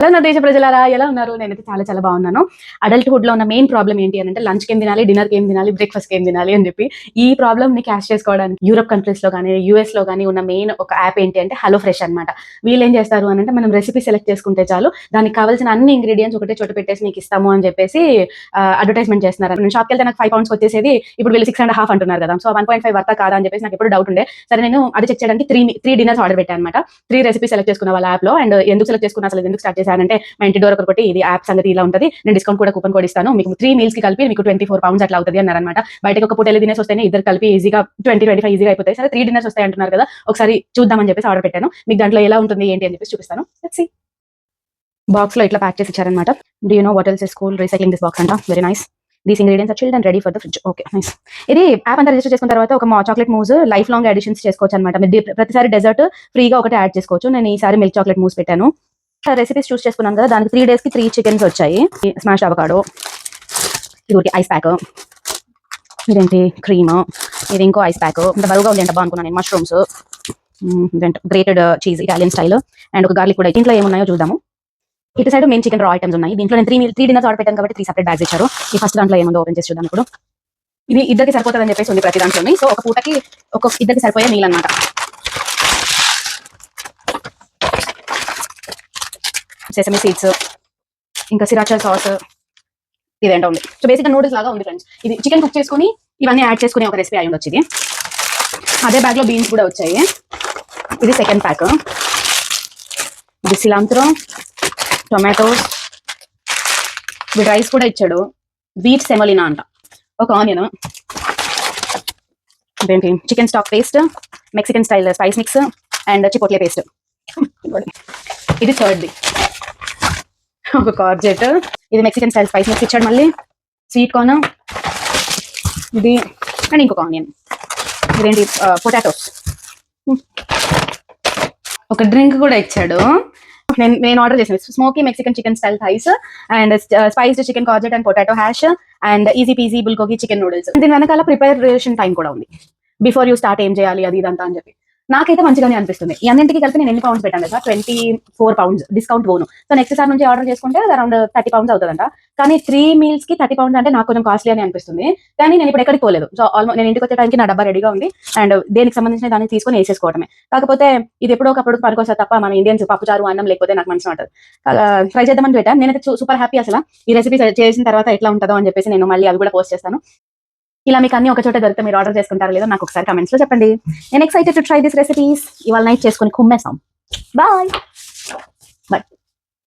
Hello నా దేశ ప్రజలారా, ఎలా ఉన్నారు? నేనైతే చాలా చాలా బాగున్నాను. అడల్ట్‌హుడ్ లో ఉన్న మెయిన్ ప్రాబ్లమ్ ఏంటి అనంటే లంచ్‌కి ఏం తినాలి, డిన్నర్‌కి ఏం తినాలి, బ్రేక్‌ఫాస్ట్‌కి ఏం తినాలి అని చెప్పి ఈ ప్రాబ్లమ్‌ని క్యాష్ చేసుకోవడానికి యూరోప్ కంట్రీస్‌లో గాని, యూఎస్‌లో గాని ఉన్న మెయిన్ ఒక యాప్ ఏంటి అంటే హలో ఫ్రెష్ అన్నమాట. వీళ్ళేం చేస్తారు అనంటే మనం రెసిపీ సెలెక్ట్ చేసుకుంటే చాలు దానికి కావాల్సిన అన్ని ఇంగ్రీడియెంట్స్ ఒకటే చోట పెట్టేసి నీకు ఇస్తాము అని చెప్పేసి అడ్వర్టైజ్‌మెంట్ చేస్తున్నారు. నేను షాప్‌కెళ్తే నాకు 5 పౌండ్స్‌కి వచ్చేసేది ఇప్పుడు వీళ్ళు 6.5 అంటున్నారు కదా! సో 1.5 వర్తా కాదా అని చెప్పేసి నాకు ఎప్పుడు డౌట్ ఉండే. సరే నేను అది చెక్ చేయడానికి 3 డిన్నర్స్ ఆర్డర్ పెట్టాను అన్నమాట. 3 రెసిపీ సెలెక్ట్ చేసుకున్న వాళ్ళ యాప్‌లో. అండ్ ఎందుకు సెలెక్ట్ చేసుకున్నా, అసలు ఎందుకు స్టార్ట్ చేశానంటే మా ఇంటి డోర్ ఒకటి ఇది యాప్ సంగతి ఇలా ఉంటది. నేను డిస్కౌంట్ కూడా కూపన్ కోడ్ ఇస్తాను. మీకు 3 మీల్స్ కి కలిపి మీకు 24 పౌండ్స్ అట్లా అవుతది అన్నారన్నమాట. బయటకి ఒక పూట వెళ్ళి తినేసి వస్తేనే ఇద్దరు కలిపి ఈజీగా 20-25 ఈజీగా అయిపోతాయి. సరే 3 డిన్నర్స్ వస్తాయి అంటున్నారు కదా, ఒకసారి చూద్దామని చెప్పేసి ఆర్డర్ పెట్టాను. మీకు దాంట్లో ఎలా ఉంటుంది ఏంటి అని చెప్పేసి చూపిస్తాను. Let's see. బాక్స్ లో ఇట్లా ప్యాక్ చేసి ఇచ్చారన్నమాట. Do you know what else is cool recycling this box అంట. Very nice. These ingredients are chilled and ready for the fridge. Okay, nice. ఇది యాప్ అంతా రిజిస్టర్ చేసుకున్న తర్వాత ఒక chocolate mousse life long additions చేసుకోవచ్చు అనమాట. మీరు ప్రతిసారి డెజర్ట్ ఫ్రీగా ఒకటి యాడ్ చేసుకోవచ్చు. నేను ఈసారి మిల్క్ చాక్లెట్ మూజ్ పెట్టాను. రెసిపీస్ చూస్ చేసుకున్నాం కదా, దానికి 3 days కి 3 చికెన్స్ వచ్చాయి. స్మాష్ అవకాడో, ఇది ఐస్ ప్యాక్, ఇదేంటి క్రీమ్, ఇది ఇంకో ఐస్ ప్యాక్. ఇంత బరువుగా ఉంది అంటే బాగునుకున్నాను నేను. Mushrooms, grated cheese Italian style, and ఒక గార్లిక్ కూడా. దీంట్లో ఏమున్నాయో చూద్దాము. ఇటు సైడ్ మెయిన్ చికెన్ రా ఐటమ్స్ ఉన్నాయి. దీంట్లో నేను 3 డిన్నర్స్ ఆర్డర్ పెట్టాను కాబట్టి 3 సెపరేట్ బ్యాగ్స్ ఇచ్చారు. ఈ ఫస్ట్ దాంట్లో ఏముందో ఓపెన్ చేసి చూద్దాం. ఇప్పుడు ఇది ఇద్దరికి సరిపోతుందని చెప్పేసి ఉంది ప్రతి దాంట్లోని. సో ఒక పూటకి ఇద్దరికి సరిపోయే మీల్ అనమాట. సెసమి సీడ్స్, ఇంకా సిరాచా సాస్, ఇదేంటో ఉంది. సో బేసిక్ గా నూడిల్స్ లాగా ఉంది ఫ్రెండ్స్. ఇది చికెన్ కుక్ చేసుకుని ఇవన్నీ యాడ్ చేసుకునే ఒక రెసిపీ అయి ఉండొచ్చు ఇది. అదే బ్యాగ్ లో బీన్స్ కూడా వచ్చాయి. ఇది సెకండ్ ప్యాక్. ఇది సిలాంత్రో, టొమాటోస్, వీడు రైస్ కూడా ఇచ్చాడు. వీట్ సెమోలినా అంట. ఒక ఆనియన్, ఇదేంటి chicken stock paste, Mexican style spice mix, and chipotle paste. ఇది థర్డ్ది. ఒక కార్జెట్, ఇది మెక్సికన్ స్టైల్ స్పైస్ మిక్స్ ఇచ్చాడు. మళ్ళీ స్వీట్ కార్న్, ఇది అండ్ ఇంకొక ఆనియన్. ఇదేంటి పొటాటోస్. ఒక డ్రింక్ కూడా ఇచ్చాడు. నేను ఆర్డర్ చేసాను smoky Mexican chicken style thighs and spiced chicken courgette and potato hash and easy peasy bulgogi chicken noodles. దీని వెనకాల ప్రిపరేషన్ టైం కూడా ఉంది. బిఫోర్ యూ స్టార్ట్ ఏం చేయాలి అది ఇదంతా అని చెప్పి. నాకైతే మంచిగానే అనిపిస్తుంది. ఈ అన్నింటికి కలిపి నేను ఎన్ని పౌండ్స్ పెట్టాను కదా, 24 పౌండ్స్ డిస్కౌంట్ పోను. సో నెక్స్ట్ సార్ నుంచి ఆర్డర్ చేసుకుంటే అరౌండ్ 30 పౌండ్స్ అవుతుందంట. కానీ 3 మీల్స్ కి 30 పౌండ్స్ అంటే నాకు కొంచెం కాస్ట్లీ అని అనిపిస్తుంది. కానీ నేను ఇప్పుడు ఎక్కడికి పోలేదు. సో ఆల్మోస్ట్ నేను ఇంటికి వచ్చే టైంకి నా డబ్బా రెడీగా ఉంది. అండ్ దేనికి సంబంధించిన దాన్ని తీసుకొని వేసేసుకోవడమే. కాకపోతే ఇది ఎప్పుడో ఒకప్పుడు పనికొస్తా తప్ప మన ఇండియన్స్ పప్పుచారు అన్నం లేకపోతే నాకు మంచిగా ఉంటుంది. ట్రై చేద్దామని పెట్టాను. నేనైతే సూపర్ హ్యాపీ అసలు. ఈ రెసిపీ చేసిన తర్వాత ఎట్లా ఉంటుందో అని చెప్పేసి నేను మళ్ళీ అవి కూడా పోస్ట్ చేస్తాను. ఇలా మీకు అన్ని ఒక చోట దొరికితే మీరు ఆర్డర్ చేసుకుంటారో లేదో నాకు ఒకసారి కమెంట్స్ లో చెప్పండి. నేను excited to try this recipes. ఇవాళ నైట్ చేసుకుని కుమ్మేసాం. బాయ్.